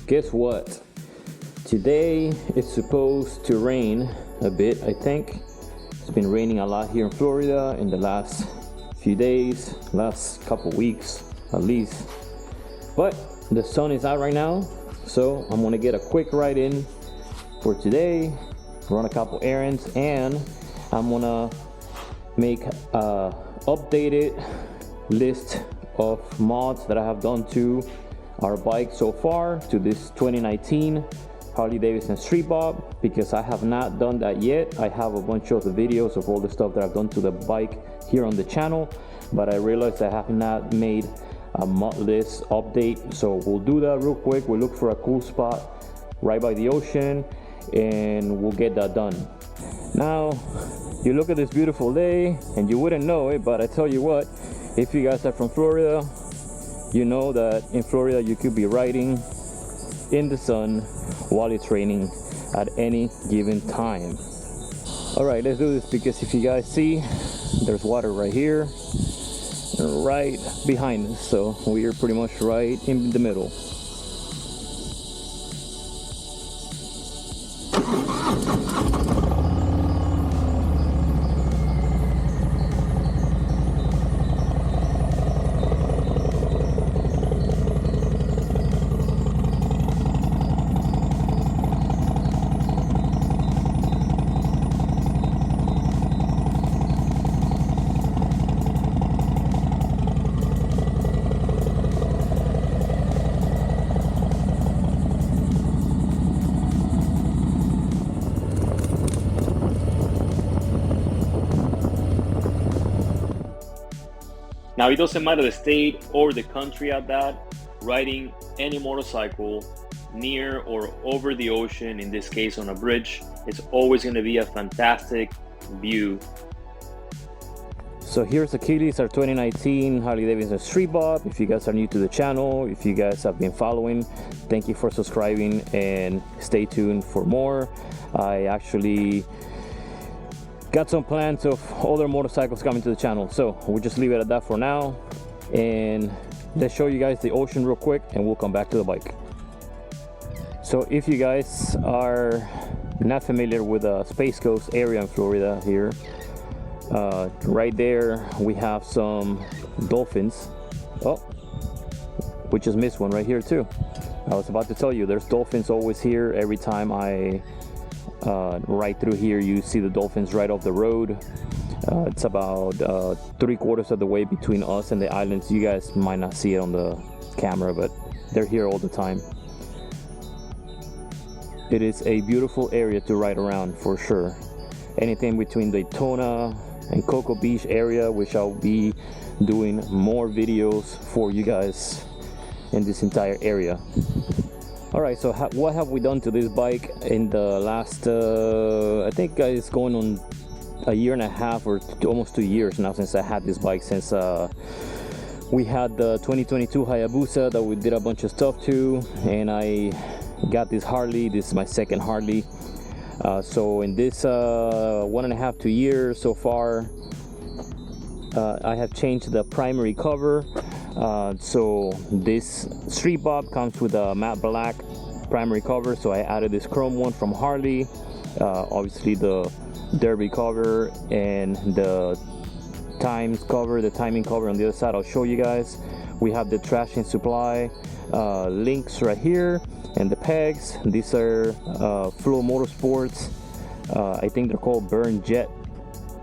guess what? Today it's supposed to rain a bit, I think. It's been raining a lot here in Florida in the last few days, last couple weeks at least. But the sun is out right now, so I'm gonna get a quick ride in for today, run a couple errands, and I'm gonna make a updated list of mods that I have done to our bike so far, to this 2019 Harley Davidson Streetbob, because I have not done that yet. I have a bunch of the videos of all the stuff that I've done to the bike here on the channel, but I realized I have not made a mod list update, so we'll do that real quick. We'll look for a cool spot right by the ocean and we'll get that done. Now you look at this beautiful day and you wouldn't know it, but I tell you what, if you guys are from Florida, you know that in Florida you could be riding in the sun while it's raining at any given time. All right, let's do this, because if you guys see, there's water right here, right behind us, so we are pretty much right in the middle. Now, it doesn't matter the state or the country at that, riding any motorcycle near or over the ocean, in this case on a bridge, it's always going to be a fantastic view. So here's Achilles, our 2019 Harley Davidson Streetbob. If you guys are new to the channel, if you guys have been following, thank you for subscribing and stay tuned for more. I actually got some plans of other motorcycles coming to the channel, so we'll just leave it at that for now, and let's show you guys the ocean real quick and we'll come back to the bike. So if you guys are not familiar with the Space Coast area in Florida here, right there we have some dolphins. Oh, we just missed one right here too. I was about to tell you, there's dolphins always here. Every time I right through here, you see the dolphins right off the road. It's about 3/4 of the way between us and the islands. You guys might not see it on the camera, but they're here all the time. It is a beautiful area to ride around for sure. Anything between Daytona and Cocoa Beach area, which I'll be doing more videos for you guys in this entire area. All right, so what have we done to this bike in the last, I think it's going on a year and a half or almost 2 years now since I had this bike, since we had the 2022 Hayabusa that we did a bunch of stuff to, and I got this Harley. This is my second Harley. So in this 1.5 to 2 years so far, I have changed the primary cover. So this Streetbob comes with a matte black primary cover, so I added this chrome one from Harley. Obviously the derby cover and the timing cover on the other side, I'll show you guys. We have the trash and supply links right here, and the pegs. These are Flow Motorsports, I think they're called Burn Jet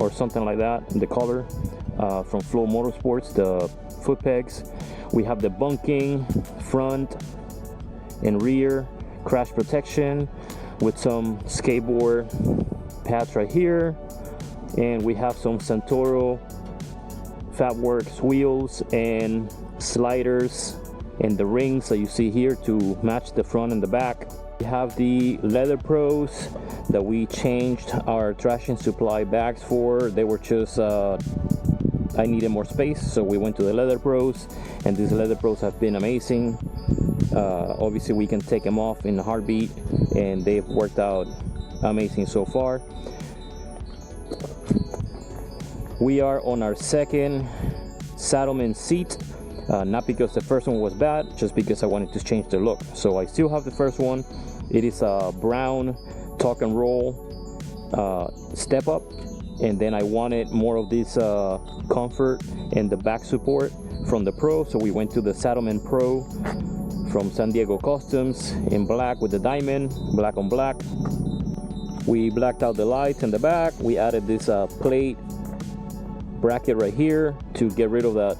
or something like that, the color, from Flow Motorsports, the foot pegs. We have the bunking front and rear crash protection with some skateboard pads right here, and we have some Santoro Fatworks wheels and sliders and the rings that you see here to match the front and the back. We have the Leather Pros that we changed our trash and supply bags for. They were just I needed more space, so we went to the Leather Pros, and these Leather Pros have been amazing. Obviously we can take them off in a heartbeat, and they've worked out amazing so far. We are on our second Saddleman seat. Not because the first one was bad, just because I wanted to change the look. So I still have the first one. It is a brown Talk and Roll step up, and then I wanted more of this comfort and the back support from the Pro, so we went to the Saddleman Pro from San Diego Customs in black with the diamond, black on black. We blacked out the lights in the back. We added this plate bracket right here to get rid of that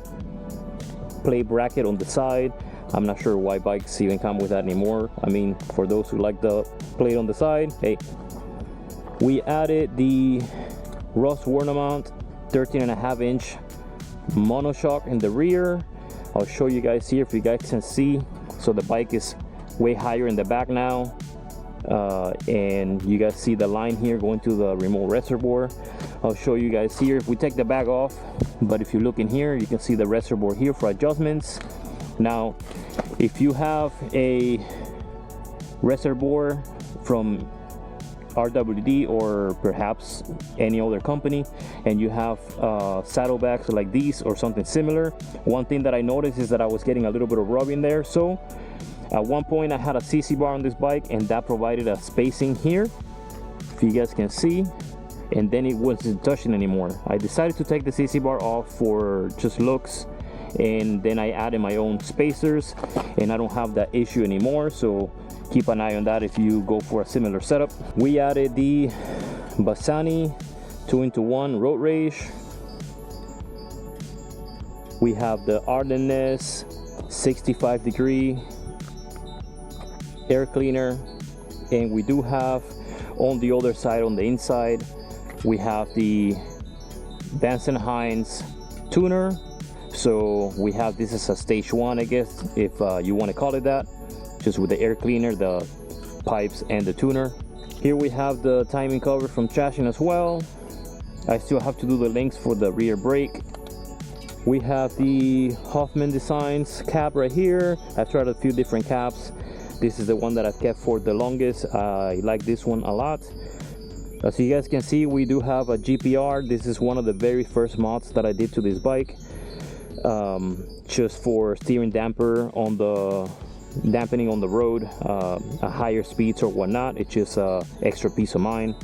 plate bracket on the side. I'm not sure why bikes even come with that anymore. I mean, for those who like the plate on the side, hey. We added the Ross Warnemount 13.5-inch monoshock in the rear. I'll show you guys here if you guys can see. So the bike is way higher in the back now, and you guys see the line here going to the remote reservoir. I'll show you guys here if we take the bag off, but if you look in here, you can see the reservoir here for adjustments. Now, if you have a reservoir from RWD or perhaps any other company, and you have saddlebags like these or something similar, one thing that I noticed is that I was getting a little bit of rubbing there. So at one point I had a CC bar on this bike, and that provided a spacing here, if you guys can see, and then it wasn't touching anymore. I decided to take the CC bar off for just looks, and then I added my own spacers, and I don't have that issue anymore. So keep an eye on that if you go for a similar setup. We added the Bassani 2-in-1 road rage. We have the Ardennes 65-degree air cleaner, and we do have on the other side, on the inside, we have the Benson Hines tuner. So we have this as a stage 1, I guess, if you want to call it that, just with the air cleaner, the pipes, and the tuner. Here we have the timing cover from Chashin as well. I still have to do the links for the rear brake. We have the Hoffman Designs cap right here. I've tried a few different caps. This is the one that I've kept for the longest. I like this one a lot. As you guys can see, we do have a GPR. This is one of the very first mods that I did to this bike, just for steering damper on the dampening on the road, higher speeds or whatnot. It's just an extra peace of mind.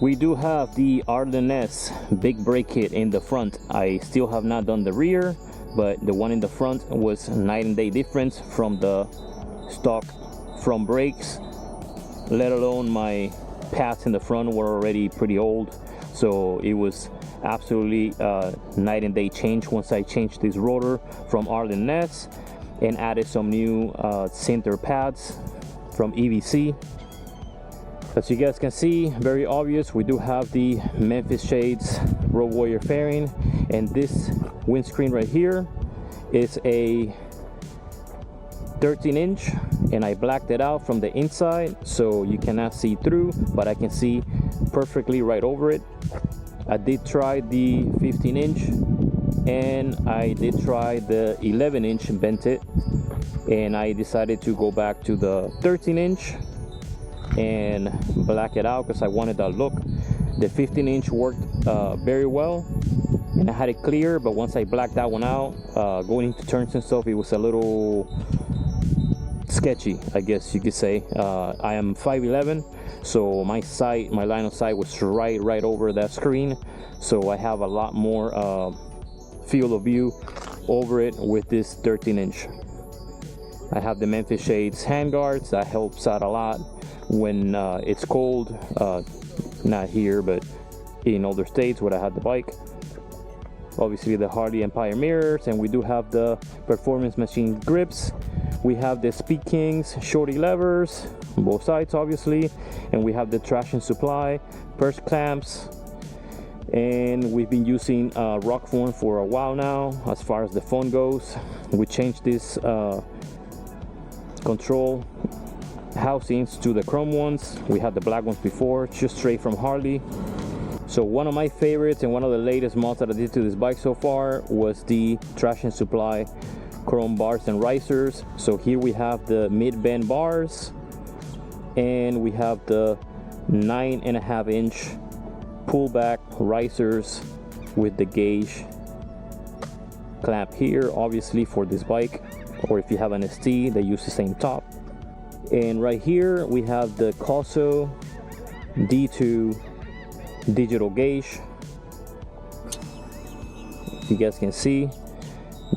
We do have the Ardennes big brake kit in the front. I still have not done the rear, but the one in the front was night and day difference from the stock front brakes, let alone my pads in the front were already pretty old. So it was absolutely night and day change once I changed this rotor from Ardennes and added some new center pads from EVC. As you guys can see, very obvious, we do have the Memphis Shades Road Warrior fairing, and this windscreen right here is a 13-inch, and I blacked it out from the inside so you cannot see through, but I can see perfectly right over it. I did try the 15-inch, and I did try the 11-inch vented, and I decided to go back to the 13-inch and black it out because I wanted that look. The 15-inch worked very well, and I had it clear, but once I blacked that one out, going into turns and stuff, it was a little sketchy, I guess you could say. I am 5'11", so my line of sight was right over that screen, so I have a lot more field of view over it with this 13-inch. I have the Memphis Shades handguards. That helps out a lot when it's cold, not here but in other states where I had the bike. Obviously the Harley Empire mirrors, and we do have the Performance Machine grips. We have the Speed Kings shorty levers on both sides, obviously, and we have the traction supply, purse clamps, and we've been using rock form for a while now. As far as the phone goes, we changed this control housings to the chrome ones. We had the black ones before, just straight from Harley. So one of my favorites and one of the latest mods that I did to this bike so far was the traction supply chrome bars and risers. So here we have the mid-bend bars, and we have the 9.5-inch pullback risers with the gauge clamp here, obviously, for this bike, or if you have an ST, they use the same top. And right here we have the Coso D2 digital gauge. If you guys can see,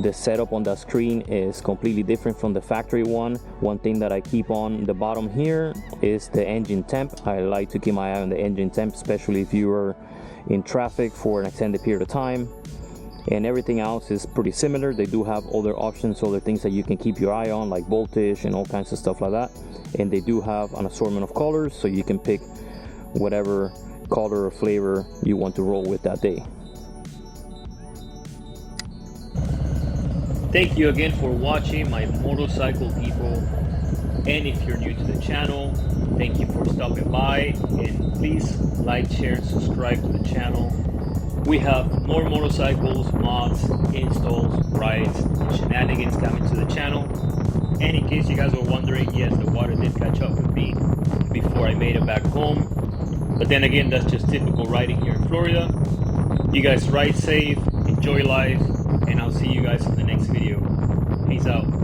the setup on that screen is completely different from the factory one. One thing that I keep on the bottom here is the engine temp. I like to keep my eye on the engine temp, especially if you are in traffic for an extended period of time. And everything else is pretty similar. They do have other options, other things that you can keep your eye on, like voltage and all kinds of stuff like that. And they do have an assortment of colors, so you can pick whatever color or flavor you want to roll with that day. Thank you again for watching, my motorcycle people. And if you're new to the channel, thank you for stopping by, and please like, share, and subscribe to the channel. We have more motorcycles, mods, installs, rides, and shenanigans coming to the channel. And in case you guys were wondering, yes, the water did catch up with me before I made it back home. But then again, that's just typical riding here in Florida. You guys ride safe, enjoy life, and I'll see you guys in the next video. Peace out.